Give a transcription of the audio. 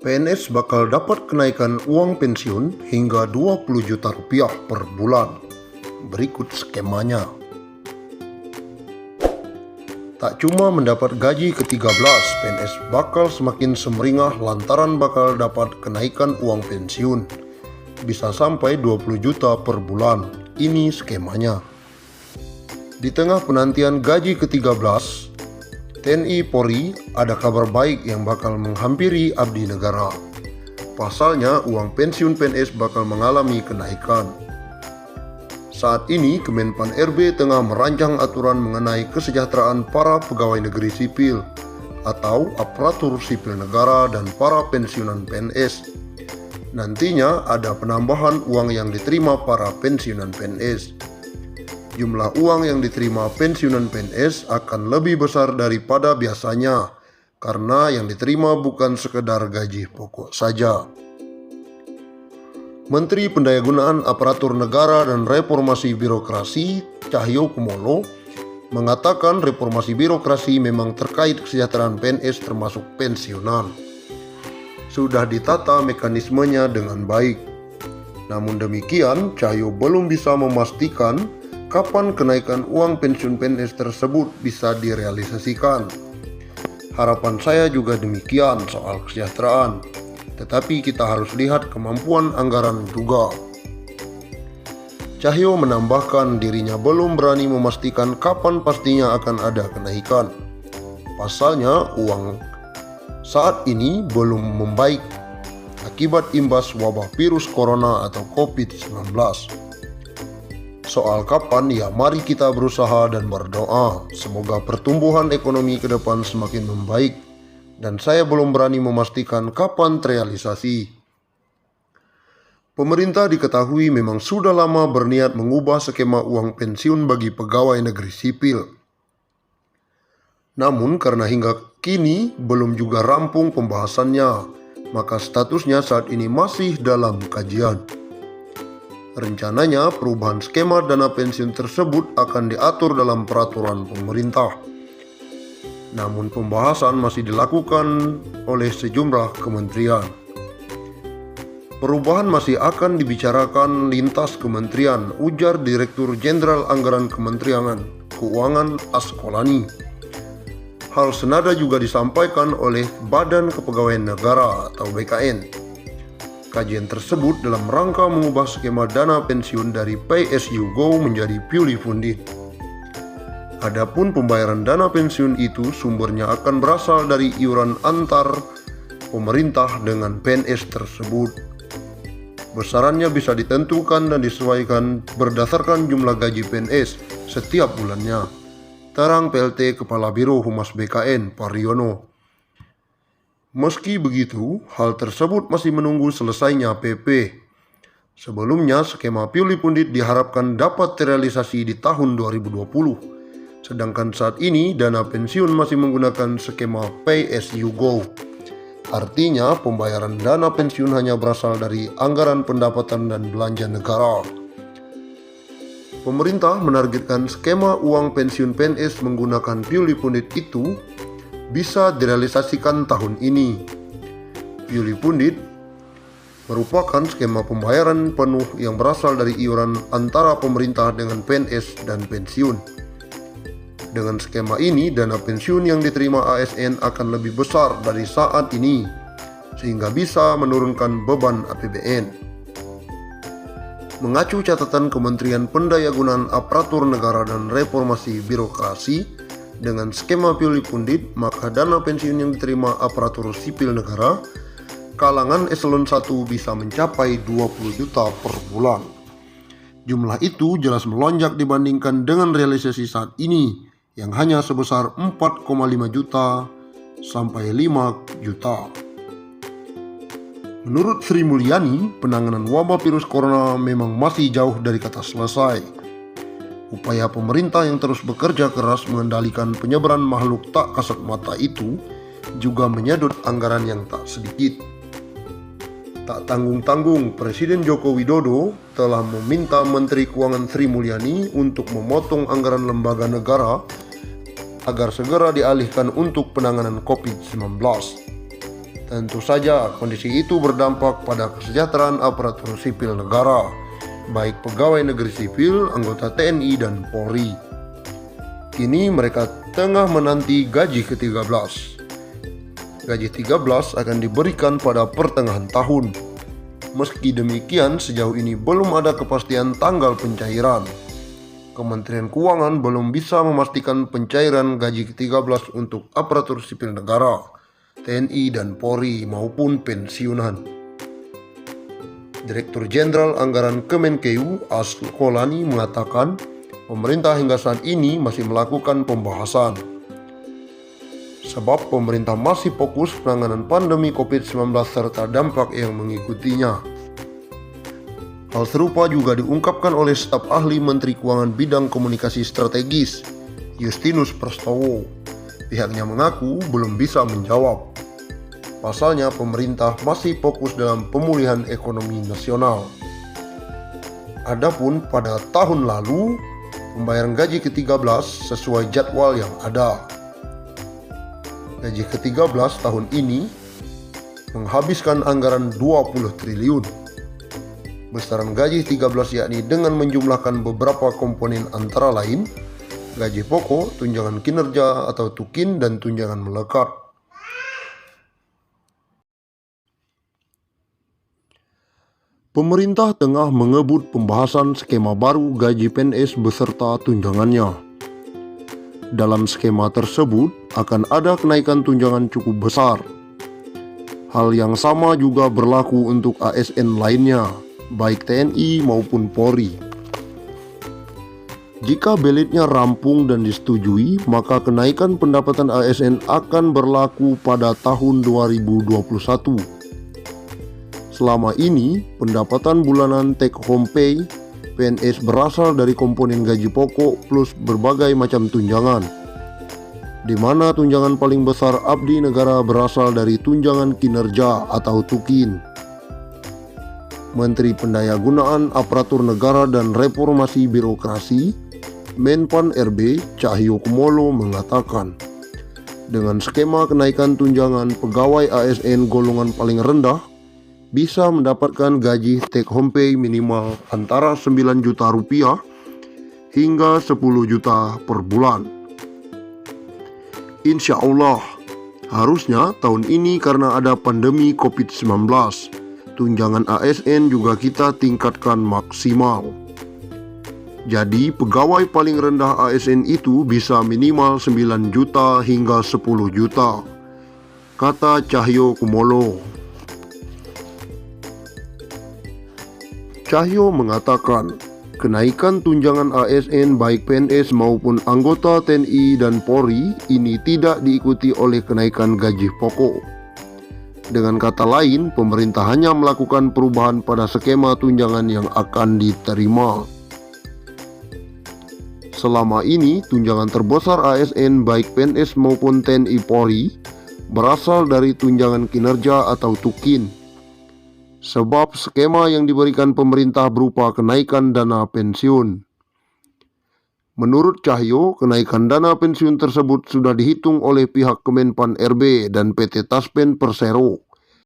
PNS bakal dapat kenaikan uang pensiun hingga 20 juta rupiah per bulan. Berikut skemanya. Tak cuma mendapat gaji ke-13, PNS bakal semakin semeringah lantaran bakal dapat kenaikan uang pensiun. Bisa sampai 20 juta per bulan. Ini skemanya. Di tengah penantian gaji ke-13, TNI Polri ada kabar baik yang bakal menghampiri abdi negara. Pasalnya, uang pensiun PNS bakal mengalami kenaikan. Saat ini, Kemenpan RB tengah merancang aturan mengenai kesejahteraan para pegawai negeri sipil atau aparatur sipil negara dan para pensiunan PNS. Nantinya ada penambahan uang yang diterima para pensiunan PNS. Jumlah uang yang diterima pensiunan PNS akan lebih besar daripada biasanya karena yang diterima bukan sekedar gaji pokok saja. Menteri Pendayagunaan Aparatur Negara dan Reformasi Birokrasi Cahyokumolo mengatakan reformasi birokrasi memang terkait kesejahteraan PNS termasuk pensiunan. Sudah ditata mekanismenya dengan baik. Namun demikian, Cahyo belum bisa memastikan kapan kenaikan uang pensiun PNS tersebut bisa direalisasikan. Harapan saya juga demikian soal kesejahteraan, tetapi kita harus lihat kemampuan anggaran juga. Cahyo menambahkan dirinya belum berani memastikan kapan pastinya akan ada kenaikan. Pasalnya uang saat ini belum membaik akibat imbas wabah virus corona atau COVID-19. Soal kapan, ya mari kita berusaha dan berdoa. Semoga pertumbuhan ekonomi ke depan semakin membaik. Dan saya belum berani memastikan kapan terrealisasi. Pemerintah diketahui memang sudah lama berniat mengubah skema uang pensiun bagi pegawai negeri sipil. Namun karena hingga kini belum juga rampung pembahasannya, maka statusnya saat ini masih dalam kajian. Rencananya perubahan skema dana pensiun tersebut akan diatur dalam peraturan pemerintah. Namun pembahasan masih dilakukan oleh sejumlah kementerian. Perubahan masih akan dibicarakan lintas kementerian, ujar Direktur Jenderal Anggaran Kementerian Keuangan Askolani. Hal senada juga disampaikan oleh Badan Kepegawaian Negara atau BKN. Kajian tersebut dalam rangka mengubah skema dana pensiun dari Pay as you go menjadi purely funded. Adapun pembayaran dana pensiun itu sumbernya akan berasal dari iuran antar pemerintah dengan PNS tersebut. Besarannya bisa ditentukan dan disesuaikan berdasarkan jumlah gaji PNS setiap bulannya. Terang PLT Kepala Biro Humas BKN Pariono. Meski begitu, hal tersebut masih menunggu selesainya PP. Sebelumnya, skema purely funded diharapkan dapat terrealisasi di tahun 2020. Sedangkan saat ini, dana pensiun masih menggunakan skema Pay as you go. Artinya, pembayaran dana pensiun hanya berasal dari anggaran pendapatan dan belanja negara. Pemerintah menargetkan skema uang pensiun PNS menggunakan purely funded itu bisa direalisasikan tahun ini. Purely funded merupakan skema pembayaran penuh yang berasal dari iuran antara pemerintah dengan PNS dan pensiun. Dengan skema ini, dana pensiun yang diterima ASN akan lebih besar dari saat ini, sehingga bisa menurunkan beban APBN. Mengacu catatan Kementerian Pendayagunaan Aparatur Negara dan Reformasi Birokrasi, dengan skema purely funded, maka dana pensiun yang diterima aparatur sipil negara kalangan eselon 1 bisa mencapai 20 juta per bulan. Jumlah itu jelas melonjak dibandingkan dengan realisasi saat ini yang hanya sebesar 4,5 juta sampai 5 juta. Menurut Sri Mulyani, penanganan wabah virus corona memang masih jauh dari kata selesai. Upaya pemerintah yang terus bekerja keras mengendalikan penyebaran makhluk tak kasat mata itu juga menyedot anggaran yang tak sedikit. Tak tanggung-tanggung, Presiden Joko Widodo telah meminta Menteri Keuangan Sri Mulyani untuk memotong anggaran lembaga negara agar segera dialihkan untuk penanganan COVID-19. Tentu saja kondisi itu berdampak pada kesejahteraan aparatur sipil negara, baik pegawai negeri sipil, anggota TNI, dan Polri. Kini mereka tengah menanti gaji ke-13. Gaji 13 akan diberikan pada pertengahan tahun. Meski demikian, sejauh ini belum ada kepastian tanggal pencairan. Kementerian Keuangan belum bisa memastikan pencairan gaji ke-13 untuk aparatur sipil negara, TNI dan Polri maupun pensiunan. Direktur Jenderal Anggaran Kemenkeu Askolani mengatakan pemerintah hingga saat ini masih melakukan pembahasan. Sebab pemerintah masih fokus penanganan pandemi COVID-19 serta dampak yang mengikutinya. Hal serupa juga diungkapkan oleh staf ahli Menteri Keuangan bidang komunikasi strategis, Justinus Prastowo. Pihaknya mengaku belum bisa menjawab. Pasalnya pemerintah masih fokus dalam pemulihan ekonomi nasional. Adapun pada tahun lalu, pembayaran gaji ke-13 sesuai jadwal yang ada. Gaji ke-13 tahun ini menghabiskan anggaran 20 triliun. Besaran gaji 13 yakni dengan menjumlahkan beberapa komponen antara lain gaji pokok, tunjangan kinerja atau tukin, dan tunjangan melekat. Pemerintah tengah mengebut pembahasan skema baru gaji PNS beserta tunjangannya. Dalam skema tersebut akan ada kenaikan tunjangan cukup besar. Hal yang sama juga berlaku untuk ASN lainnya, baik TNI maupun Polri. Jika belitnya rampung dan disetujui, maka kenaikan pendapatan ASN akan berlaku pada tahun 2021. Selama ini, pendapatan bulanan take home pay PNS berasal dari komponen gaji pokok plus berbagai macam tunjangan, di mana tunjangan paling besar abdi negara berasal dari tunjangan kinerja atau tukin. Menteri Pendayagunaan Aparatur Negara dan Reformasi Birokrasi, Menpan RB Cahyokumolo mengatakan, dengan skema kenaikan tunjangan pegawai ASN golongan paling rendah bisa mendapatkan gaji take home pay minimal antara 9 juta rupiah hingga 10 juta per bulan. Insya Allah, harusnya tahun ini karena ada pandemi COVID-19, tunjangan ASN juga kita tingkatkan maksimal. Jadi pegawai paling rendah ASN itu bisa minimal 9 juta hingga 10 juta, kata Cahyokumolo. Cahyo mengatakan, kenaikan tunjangan ASN baik PNS maupun anggota TNI dan Polri ini tidak diikuti oleh kenaikan gaji pokok. Dengan kata lain, pemerintah hanya melakukan perubahan pada skema tunjangan yang akan diterima. Selama ini, tunjangan terbesar ASN baik PNS maupun TNI Polri berasal dari tunjangan kinerja atau tukin. Sebab skema yang diberikan pemerintah berupa kenaikan dana pensiun. Menurut Cahyo, kenaikan dana pensiun tersebut sudah dihitung oleh pihak Kemenpan RB dan PT Taspen Persero.